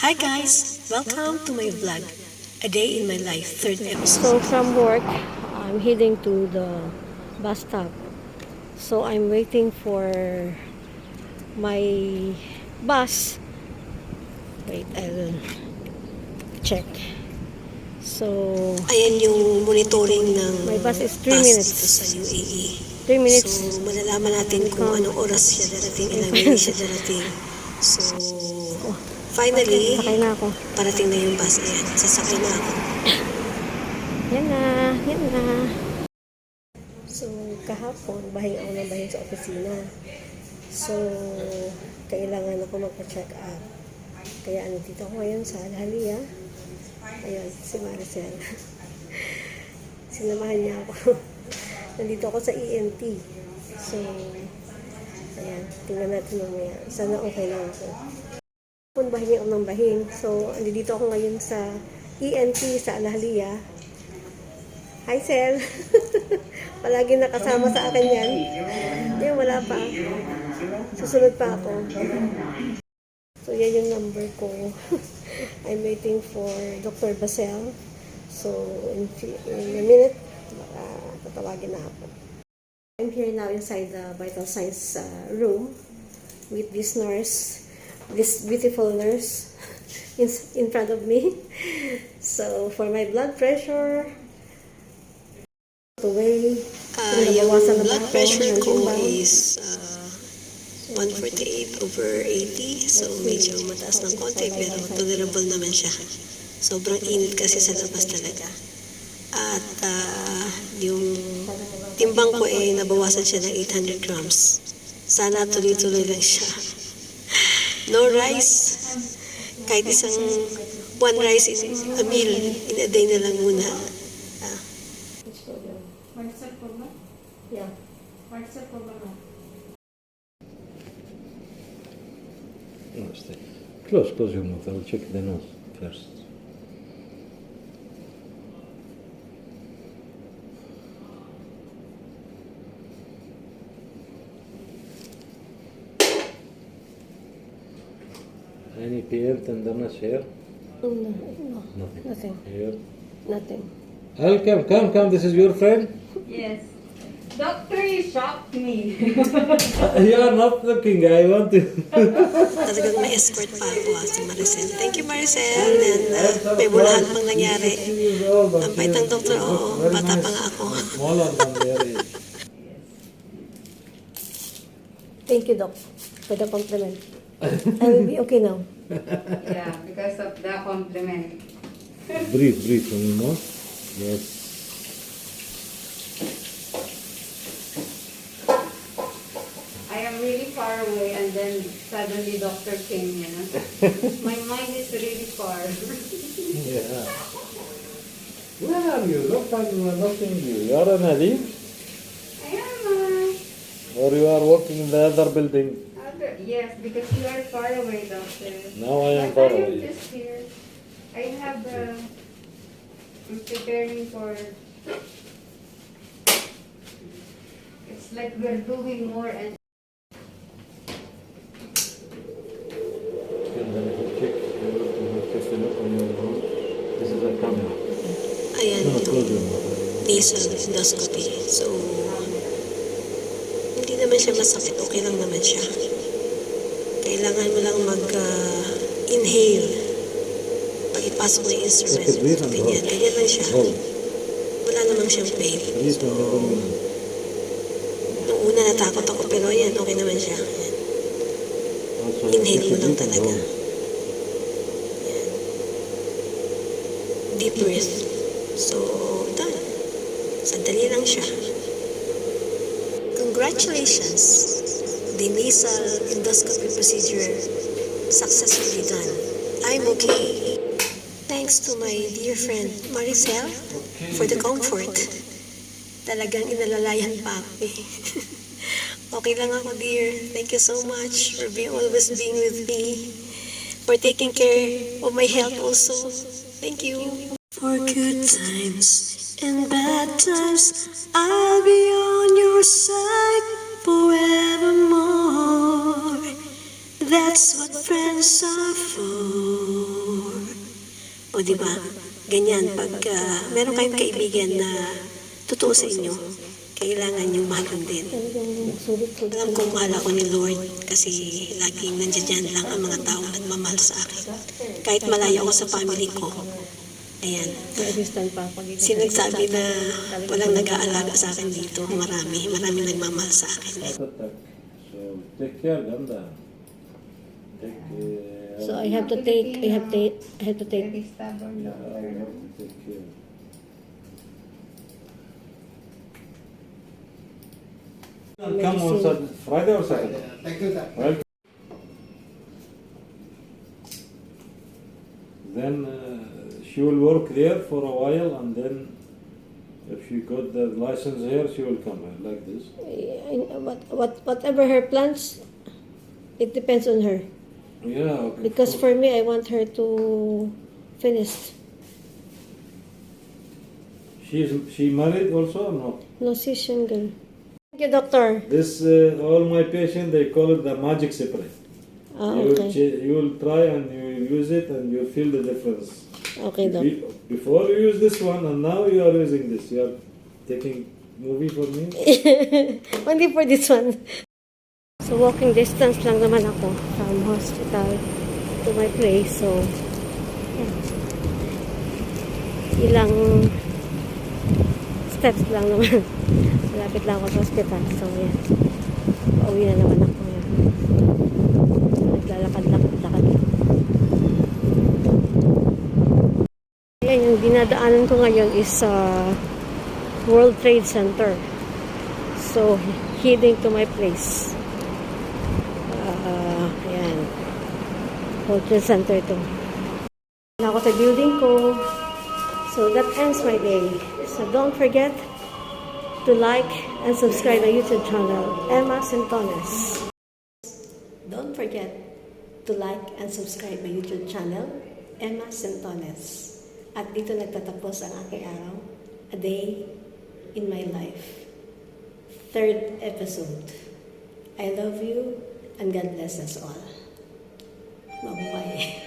Hi guys! Welcome to my vlog, A Day in My Life, 3rd So episode. from work, I'm heading to the bus stop. So I'm waiting for my bus. Wait, I'll check. So Ayan yung monitoring ng my bus is 3 bus minutes. dito sa UAE. 3 minutes. So, malalaman natin kung anong oras siya darating, ilang minutes siya darating. So, finally, Sakay na ako. parating na yung bus. Ayan, sasakay na ako. Yan na, yan na. So, kahapon, bahing ako ng bahing sa opisina. So, kailangan ako magpa-check up. Kaya dito ako ngayon sa Alhalia. Ayun, si Maricel. Sinamahan niya ako. Nandito ako sa ENT. So, ayan, tingnan natin mamaya. Sana okay lang ako. Kung bahing ako ng bahing. So, andito ako ngayon sa ENT sa Alhalia. Hi, Sel. Palagi nakasama sa akin yan. Hindi, wala pa. Susunod pa ako. So, yan yung number ko. I'm waiting for Dr. Basel. So, in a minute, tatawagin na ako. I'm here now inside the vital signs room with this nurse, this beautiful nurse in front of me. So, for my blood pressure, to weigh, Yung blood pressure ko is 148/80. So, medyo mataas ng konti, pero tolerable naman siya. Sobrang init kasi sa labas talaga. At yung timbang ko nabawasan siya ng 800 grams. Sana tuloy-tuloy lang siya. No rice. Kahit isang one rice in a meal, in a day na lang muna. Nasal problem? Yeah. Nasal problem. No, stay. Close your mouth. I will check the nose first. Any pain, tenderness here? No, Nothing. nothing. Here. Nothing. Come. This is your friend. Yes. Doctor, you shocked me. You are not looking. I want to. Talagang may escort pa ako si Maricel. Thank you, Maricel. And may bulahan pang nangyari. Ang bait ng doktor, oo. Bata pa nga ako. Smaller than their age. Thank you, Doc, for the compliment. I will be okay now. Yeah, because of the compliment. Breathe from your mouth. Yes. I am really far away and then suddenly doctor came, you know. My mind is really far. Yeah. Where are you? Look, I'm not seeing you. You are on a leave? I am, Or you are working in the other building? yes, because you are far away, doctor. Now I am But far I am away. just here. I have, I'm preparing for, it's like we're doing more and And then if you check, you have to take a look on your nose. This is a camera. Ayan No, close your yung mouth. nasal endoscopy. So, hindi naman siya masakit. Okay lang naman siya. Kailangan mo lang mag-inhale. Pag ipasok mo yung instrument. Okay, breathe and Ganyan. hold. Ganyan lang siya. Hold. Wala namang siyang pain. Please remember me. Nung una natakot ako, pero ayan, okay naman siya. Ayan. Also, Inhale mo lang breathe and talaga. hold. Ayan. Deep breath. So, done. Sandali lang siya. Congratulations! The nasal endoscopy procedure successfully done. I'm okay. Thanks to my dear friend Maricel for the comfort. Talagang inalalayan pa ako eh. Okay lang ako, dear. Thank you so much for always being with me. For taking care of my health also. Thank you. For good times and bad times, I'll be on your side forevermore. That's what friends are for. di ba? Ganyan, pag meron kayong kaibigan na totoo sa inyo, kailangan yung mahalin din. Talagang sulit ko. Alam kong mahal ako ni Lord kasi laging nandiyan lang ang mga taong nagmamahal sa akin. Kahit malayo ako sa family ko, ayan. Assistant pa ako dito. Sinagsabi na walang nag-aalaga sa akin dito. Marami nagmamahal sa akin. Heart attack. So take care, Ganda. Take So I have to take. Very stubborn, yeah, doctor. you have to take care. Come on Friday or Saturday? Thank you, sir. Well, then she will work there for a while, and then if she got the license here, she will come here like this. Whatever her plans, it depends on her. Yeah, okay. Because for me, I want her to finish. She married also or not? No, she's single. Thank you, doctor. This all my patients they call it the magic spray. Ah, You will okay. you will try and you will use it and you feel the difference. Okay, doc. Before you use this one and now you are using this. You are taking movie for me. Only for this one. So walking distance lang naman ako from hospital to my place. So, yeah. Ilang steps lang naman. Malapit lang ako sa hospital. So, yeah. Pauwi na naman ako. Yan. Naglalakad-lakad lang. Ayan, yung dinadaanan ko ngayon is World Trade Center. So, heading to my place. Ayan. World Trade Center to. Na ako sa building ko. So, that ends my day. So, don't forget to like and subscribe my YouTube channel, Emma Sintones. Don't forget to like and subscribe my YouTube channel, Emma Sintones. At dito nagtatapos ang aking araw, A Day in My Life. 3rd episode. I love you and God bless us all. Mabuhay.